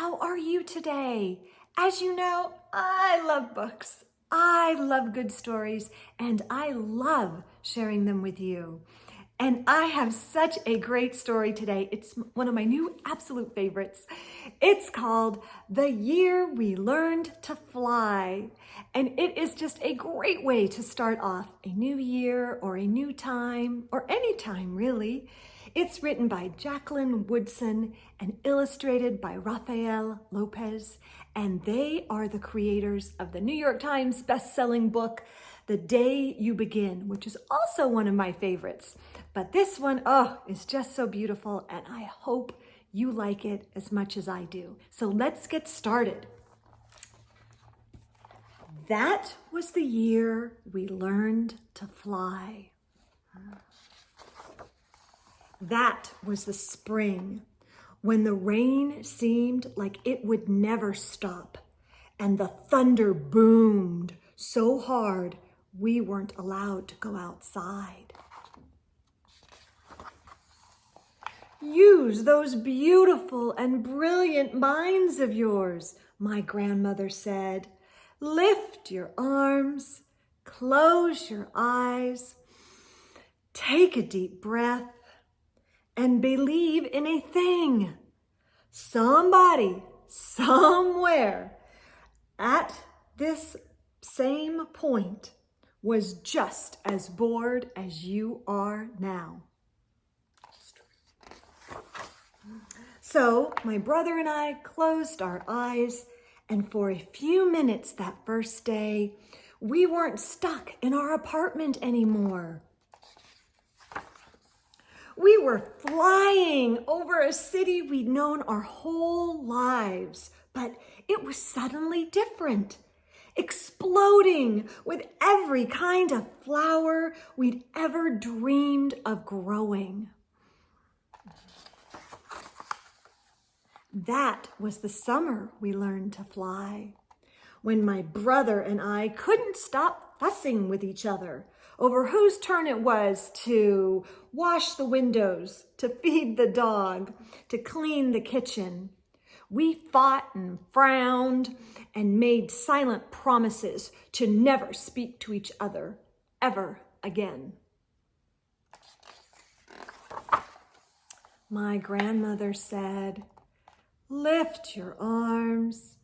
How are you today? As you know, I love books. I love good stories, and I love sharing them with you. And I have such a great story today. It's one of my new absolute favorites. It's called The Year We Learned to Fly. And it is just a great way to start off a new year or a new time or any time really. It's written by Jacqueline Woodson and illustrated by Rafael López. And they are the creators of the New York Times best-selling book, The Day You Begin, which is also one of my favorites. But this one, is just so beautiful, and I hope you like it as much as I do. So let's get started. That was the year we learned to fly. That was the spring when the rain seemed like it would never stop, and the thunder boomed so hard we weren't allowed to go outside. Use those beautiful and brilliant minds of yours, my grandmother said. Lift your arms, close your eyes, take a deep breath, and believe in a thing. Somebody, somewhere, at this same point was just as bored as you are now. So my brother and I closed our eyes, and for a few minutes that first day, we weren't stuck in our apartment anymore. We were flying over a city we'd known our whole lives, but it was suddenly different, exploding with every kind of flower we'd ever dreamed of growing. That was the summer we learned to fly, when my brother and I couldn't stop fussing with each other over whose turn it was to wash the windows, to feed the dog, to clean the kitchen. We fought and frowned and made silent promises to never speak to each other ever again. My grandmother said, "Lift your arms,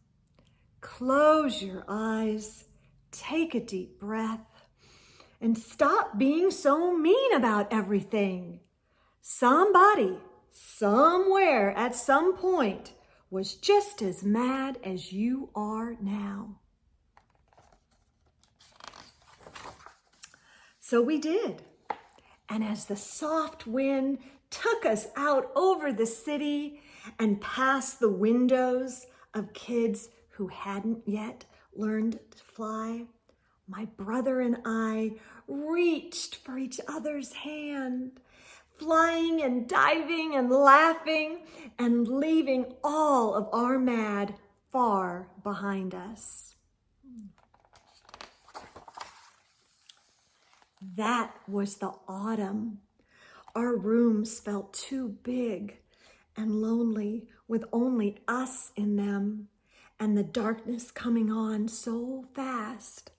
close your eyes, take a deep breath, and stop being so mean about everything. Somebody, somewhere, at some point, was just as mad as you are now." So we did. And as the soft wind took us out over the city and past the windows of kids who hadn't yet learned to fly, my brother and I reached for each other's hand, flying and diving and laughing and leaving all of our mad far behind us. That was the autumn. Our rooms felt too big and lonely with only us in them, and the darkness coming on so fast.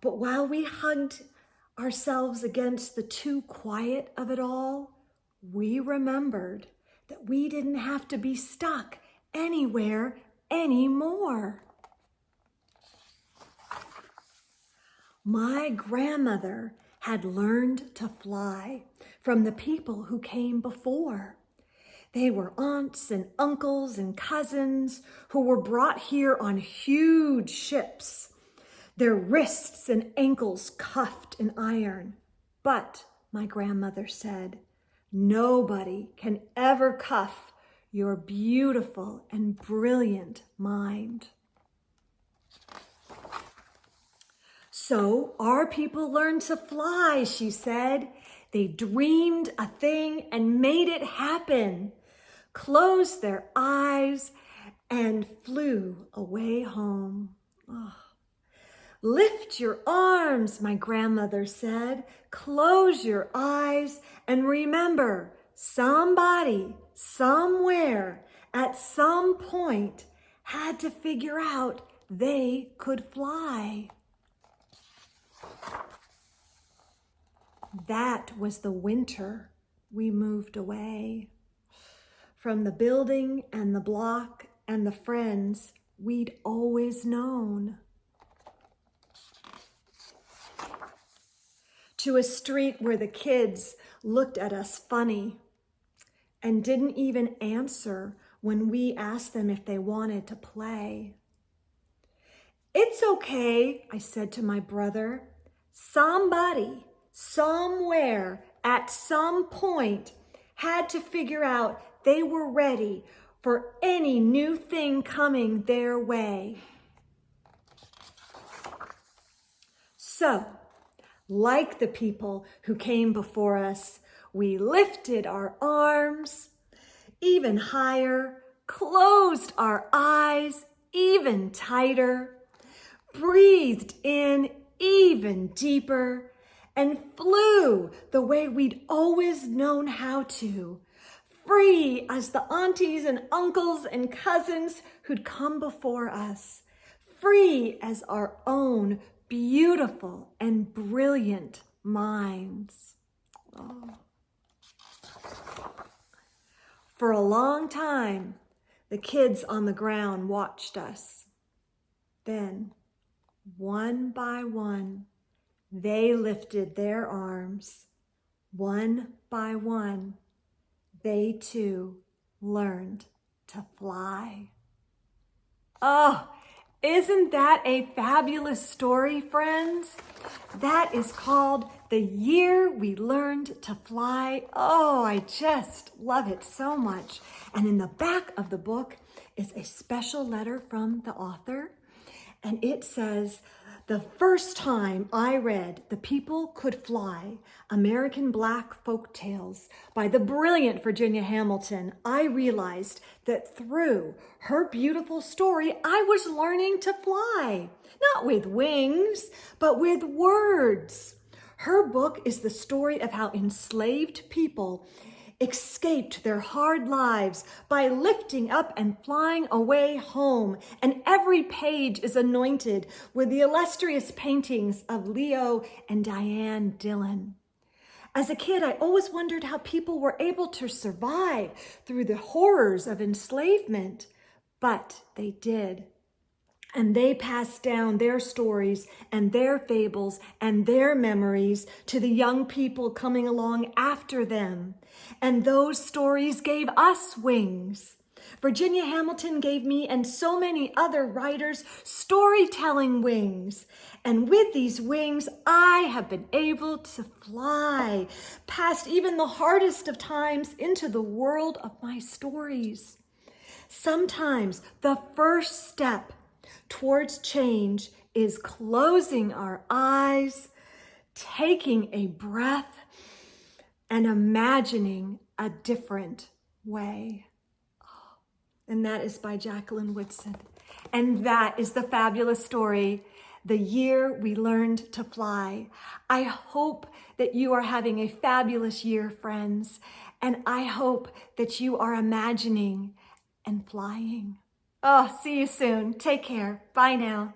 But while we hugged ourselves against the too quiet of it all, we remembered that we didn't have to be stuck anywhere anymore. My grandmother had learned to fly from the people who came before. They were aunts and uncles and cousins who were brought here on huge ships, their wrists and ankles cuffed in iron. But, my grandmother said, nobody can ever cuff your beautiful and brilliant mind. So our people learned to fly, she said. They dreamed a thing and made it happen, closed their eyes and flew away home. Oh. Lift your arms, my grandmother said. Close your eyes and remember, somebody, somewhere, at some point had to figure out they could fly. That was the winter we moved away from the building and the block and the friends we'd always known, to a street where the kids looked at us funny and didn't even answer when we asked them if they wanted to play. "It's okay," I said to my brother. "Somebody, somewhere, at some point, had to figure out they were ready for any new thing coming their way." So, like the people who came before us, we lifted our arms even higher, closed our eyes even tighter, breathed in even deeper, and flew the way we'd always known how to, free as the aunties and uncles and cousins who'd come before us, free as our own beautiful and brilliant minds. Oh. For a long time, the kids on the ground watched us. Then, one by one, they lifted their arms. One by one, they too learned to fly. Oh, isn't that a fabulous story, friends? That is called The Year We Learned to Fly. Oh, I just love it so much. And in the back of the book is a special letter from the author. And it says, "The first time I read The People Could Fly, American Black Folk Tales by the brilliant Virginia Hamilton, I realized that through her beautiful story, I was learning to fly, not with wings, but with words." Her book is the story of how enslaved people escaped their hard lives by lifting up and flying away home. And every page is anointed with the illustrious paintings of Leo and Diane Dillon. As a kid, I always wondered how people were able to survive through the horrors of enslavement, but they did. And they passed down their stories and their fables and their memories to the young people coming along after them. And those stories gave us wings. Virginia Hamilton gave me and so many other writers storytelling wings. And with these wings, I have been able to fly past even the hardest of times into the world of my stories. Sometimes the first step towards change is closing our eyes, taking a breath, and imagining a different way. And that is by Jacqueline Woodson. And that is the fabulous story, The Year We Learned to Fly. I hope that you are having a fabulous year, friends. And I hope that you are imagining and flying. Oh, see you soon. Take care. Bye now.